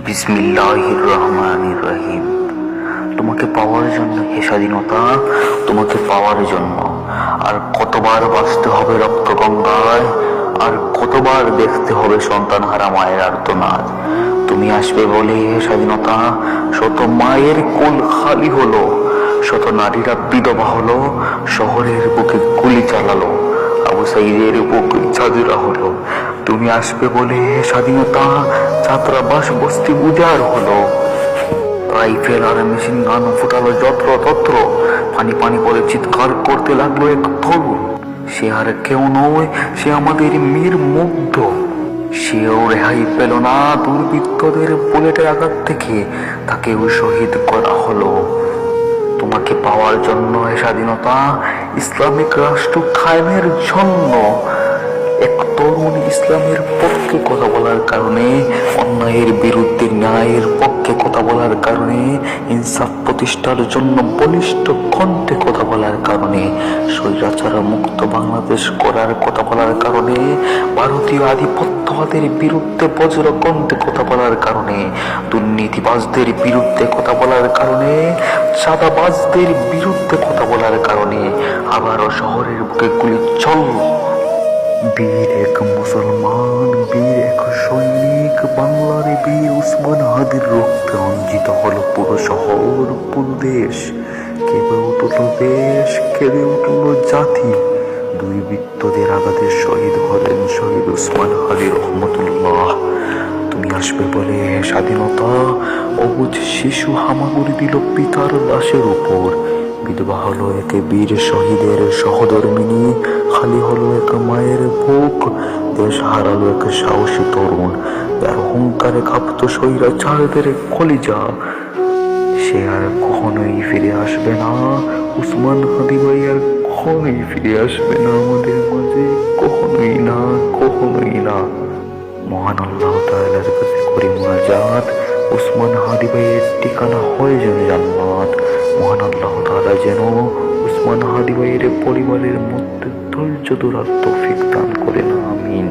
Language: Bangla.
বিসমিল্লাহির রহমানির রহিম। তোমাকে পাওয়ার জন্য হে স্বাধীনতা, তোমাকে পাওয়ার জন্য আর কতবার বাঁচতে হবে রক্ত গঙ্গায়, আর কতবার দেখতে হবে সন্তানহারা মায়ের আর্তনাদ। তুমি আসবে বলে হে স্বাধীনতা, শত মায়ের কোল খালি হলো, শত নারীরা বিধবা হলো, শহরের বুকে গুলি চালালো, আবু সাইদের বুকে ঝাঁঝরা হলো। তুমি আসবে বলে স্বাধীনতা, ছাত্রাবাস বস্তি উজাড় হলো, রাইফেল আর মেশিন গান ফুটালো যত্র তত্র, পানি পানি করে চিৎকার করতে লাগলো এক তরুণ। সে আর কেউ নয়, সে আমাদের মীর মুগ্ধ। সেও রেহাই পেল না দুর্বৃত্তদের বুলেটের আঘাত থেকে, তাকেও শহীদ করা হলো। তোমাকে পাওয়ার জন্য এ স্বাধীনতা, ইসলামিক রাষ্ট্র কায়েমের জন্য। এক তরুণ ইসলামের পক্ষে কথা বলার কারণে, অন্যায়ের বিরুদ্ধে ন্যায়ের পক্ষে কথা বলার কারণে, ইনসাফ প্রতিষ্ঠার জন্য বলিষ্ঠ কণ্ঠে কথা বলার কারণে, স্বৈরাচার মুক্ত বাংলাদেশ করার কথা বলার কারণে, ভারতীয় আধিপত্যবাদের বিরুদ্ধে বজ্র কণ্ঠে কথা বলার কারণে, দুর্নীতিবাজদের বিরুদ্ধে কথা বলার কারণে, চাঁদাবাজদের বিরুদ্ধে কথা বলার কারণে আবারও শহরের বুকে গুলি চল। বীর এক মুসলমান, বীর এক সৈনিক, বাংলার বীর উসমান হাদির রক্তে রঞ্জিত হলো পুরো শহর, পুরো দেশ। কেঁপে উঠল দেশ, কেঁপে উঠল জাতি। দুর্বৃত্তদের আঘাতে শহীদ হলেন শহীদ উসমান হাদি রহমতুল্লাহ। তুমি আসবে বলে স্বাধীনতা, অবুঝ শিশু হামাগুড়ি দিল পিতার লাশের উপর। বিধবা হলো এক বীর শহীদের সহধর্মিনী, খালি হলো এক মায়ের বুক। দেশ হারালো এক সাহসী তরুণ, যার অহংকারে কাঁপতো স্বৈরাচারদের কলিজা। সে আর কখনোই ফিরে আসবে না, উসমান হাদি ভাই আর কখনোই ফিরে আসবে না আমাদের মাঝে, কখনোই না, কখনোই না। মহান আল্লাহ তাআলার কাছে করি মুনাজাত, উসমান হাদি ভাইয়ের ঠিকানা হয় যেন জান্নাত। মহান আল্লাহ তাআলা যেন উসমান হাদি ভাইয়ের পরিবারের মধ্যে ধৈর্য ধরার তৌফিক দান করেন, আমিন।